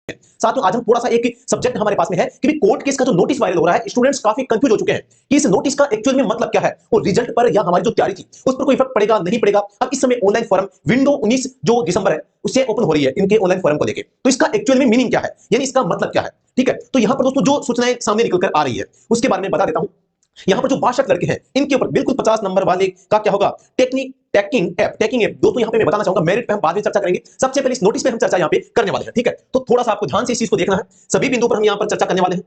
साथियों आज हम थोड़ा सा एक सब्जेक्ट हमारे पास में है कि कोर्ट केस का जो नोटिस वायरल हो रहा है, स्टूडेंट्स काफी कंफ्यूज हो चुके हैं कि इस नोटिस का एक्चुअल में मतलब क्या है और रिजल्ट पर या हमारी जो तैयारी थी उस पर कोई इफेक्ट पड़ेगा नहीं पड़ेगा। अब इस समय ऑनलाइन फॉरम विंडो 19 जो दिसंबर है उससे ओपन हो रही है इनके ऑनलाइन फॉरम को लेकर, तो इसका एक्चुअल में मीनिंग क्या है, यानी इसका मतलब क्या है। ठीक है, तो यहां पर दोस्तों जो सूचनाएं सामने निकल कर आ रही है उसके बारे में बता देता हूं। यहां पर जो 62 लड़के हैं इनके ऊपर बिल्कुल 50 नंबर वाले का क्या होगा, टैकिंग ऐप दोस्तों यहां पे मैं बताना चाहूंगा, मेरिट पे हम बाद में चर्चा करेंगे, सबसे पहले इस नोटिस पे हम चर्चा यहां पे करने वाले हैं। ठीक है, तो थोड़ा सा आपको ध्यान से इस चीज को देखना है, सभी बिंदु पर हम यहां पर चर्चा करने वाले हैं।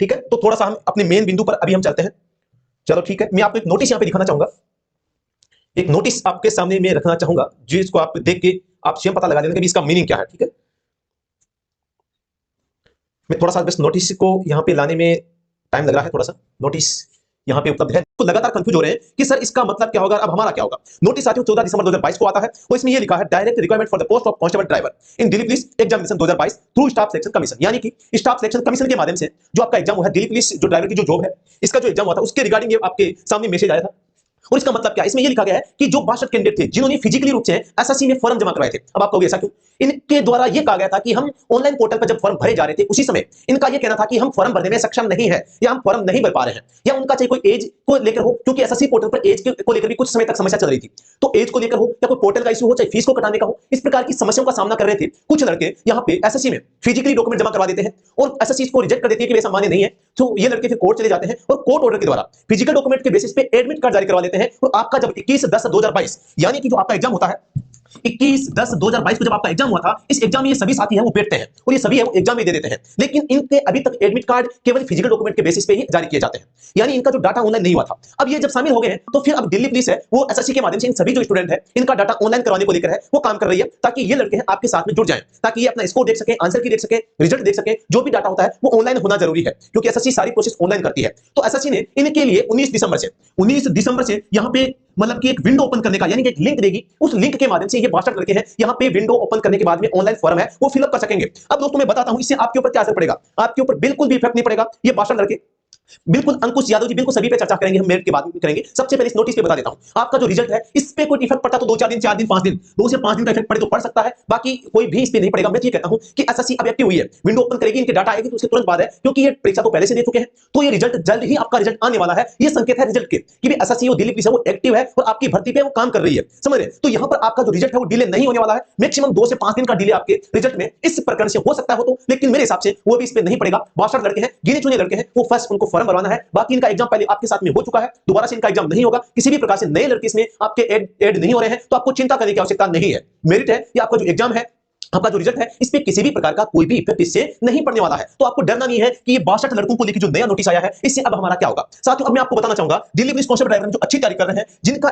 ठीक है, तो थोड़ा सा हम अपने मेन बिंदु पर अभी हम चलते हैं। चलो ठीक है, मैं आपको एक नोटिस यहां पे दिखाना चाहूंगा, एक नोटिस आपके सामने में रखना चाहूंगा जिसको आप देख के आप स्वयं पता लगा लेना कि इसका मीनिंग क्या है। ठीक है, मैं थोड़ा सा बस नोटिस को यहां पे लाने में टाइम लग रहा है, थोड़ा सा नोटिस यहां पे उपलब्ध है तो लगातार कंफ्यूज हो रहे हैं कि सर इसका मतलब क्या होगा, अब हमारा क्या होगा। नोटिस साथियों 14 दिसंबर 2022 को आता है और इसमें ये लिखा है direct requirement for the post of constable driver in Delhi police examination 2022 through staff selection commission, यानी कि स्टाफ सिलेक्शन कमीशन के माध्यम से जो आपका एग्जाम हुआ है दिल्ली पुलिस जो ड्राइवर की जो जॉब है इसका जो एग्जाम हुआ था उसके रिगार्डिंग ये आपके सामने मैसेज आया था। और इसका मतलब क्या है, इसमें ये लिखा गया है कि जो 62 कैंडिडेट थे जिन्होंने फिजिकली रूप से एसएससी में फॉर्म जमा करवाए थे, अब आप कहोगे ऐसा क्यों, इनके द्वारा ये कहा गया था कि हम ऑनलाइन पोर्टल पर जब फॉर्म भरे जा रहे थे उसी समय इनका ये कहना था कि हम फॉर्म भरने में सक्षम नहीं है या हम फॉर्म नहीं भर पा रहे हैं या उनका चाहे कोई एज को लेकर हो, क्योंकि एसएससी पोर्टल पर एज को लेकर भी कुछ समय तक समस्या चल रही थी, तो एज को लेकर हो या कोई पोर्टल का इश्यू हो चाहे फीस को कटाने का हो, इस प्रकार की समस्याओं का सामना कर रहे थे कुछ लड़के यहाँ पे एसएससी में फिजिकली डॉक्यूमेंट जमा करवा देते हैं और एसएससी इसको रिजेक्ट कर देती है कि ऐसा मान्य नहीं है, तो ये लड़के फिर कोर्ट चले जाते हैं और कोर्ट ऑर्डर के द्वारा फिजिकल डॉक्यूमेंट के बेसिस पे एडमिट कार्ड जारी करवा देते हैं और आपका जब 21/10/2022 यानी कि जो आपका एग्जाम होता है 21/10/2022 को जब आपका एग्जाम हुआ था, इस एग्जाम में ये सभी साथी हैं वो बैठते हैं और ये सभी है वो एग्जाम में दे देते हैं, लेकिन इनके अभी तक एडमिट कार्ड केवल फिजिकल डॉक्यूमेंट के बेसिस पे ही जारी किए जाते हैं, यानी इनका जो डाटा ऑनलाइन नहीं हुआ था। अब ये जब शामिल हो गए हैं तो फिर अब दिल्ली पुलिस है वो एसएससी के माध्यम से इन सभी जो स्टूडेंट है इनका डाटा ऑनलाइन करवाने को लेकर है वो काम कर रही है, ताकि ये लड़के हैं आपके साथ में जुड़ जाएं, ताकि ये अपना स्कोर देख सके, आंसर की देख सके, रिजल्ट देख सके, जो भी डाटा होता है वो ऑनलाइन होना जरूरी है क्योंकि एसएससी सारी प्रोसेस ऑनलाइन करती है। तो एसएससी ने इनके लिए 19 दिसंबर से यहाँ पे मतलब कि एक विंडो ओपन करने का, यानी कि एक लिंक देगी, उस लिंक के माध्यम से ये 62 लड़के हैं यहाँ पे विंडो ओपन करने के बाद में ऑनलाइन फॉर्म है वो फिलअप कर सकेंगे। अब दोस्तों मैं बताता हूं इससे आपके ऊपर क्या असर पड़ेगा, आपके ऊपर बिल्कुल भी इफेक्ट नहीं पड़ेगा। ये 62 लड़के बिल्कुल अंकुश यादव जी बिल्कुल सभी पे चर्चा करेंगे, हम मेरिट के बाद में करेंगे। सबसे पहले इस नोटिस पे बता देता हूं आपका जो रिजल्ट है इस पे कोई इफेक्ट पड़ता तो 2-4 दिन 4 दिन 5 दिन 2 से 5 दिन का इफेक्ट पड़े तो पड़ सकता है, बाकी कोई भी इस पे नहीं पड़ेगा। मैं ये कहता हूं कि एसएससी अब एक्टिव हुई है, विंडो ओपन करेगी, इनके डाटा आएगी तो उसके तुरंत बाद है, क्योंकि ये परीक्षा तो पहले से दे चुके हैं तो ये रिजल्ट जल्द ही आपका रिजल्ट आने वाला है। ये संकेत है रिजल्ट के कि भी एसएससी और दिल्ली पुलिस है वो एक्टिव है और आपकी भर्ती पे वो काम कर रही है, समझ रहे। तो यहां पर आपका जो रिजल्ट है वो डिले नहीं होने वाला है, मैक्सिमम 2 से 5 दिन का डिले आपके रिजल्ट में इस प्रकरण से हो सकता है तो, लेकिन मेरे हिसाब से वो भी इस पे नहीं पड़ेगा। 62 लड़के हैं, गिने चुने लड़के हैं, वो फर्स्ट उनको फॉर्म भरवाना है, बाकी इनका एग्जाम पहले आपके साथ में हो चुका है, दोबारा से इनका एग्जाम नहीं होगा, किसी भी प्रकार से नए लड़के इसमें आपके ऐड नहीं हो रहे हैं, तो आपको चिंता करने की आवश्यकता नहीं है। मेरिट है या आपका जो एग्जाम है, आपका जो रिजल्ट है, इस पे किसी भी प्रकार का कोई भी इफेक्ट इससे नहीं पड़ने वाला है, तो आपको डरना नहीं है कि ये 62 लड़कों को लेकर जो नया नोटिस आया है इससे अब हमारा क्या होगा। साथियों अब मैं आपको बताना चाहूंगा दिल्ली पुलिस कांस्टेबल ड्राइवर में जो अच्छी तैयारी कर रहे हैं जिनका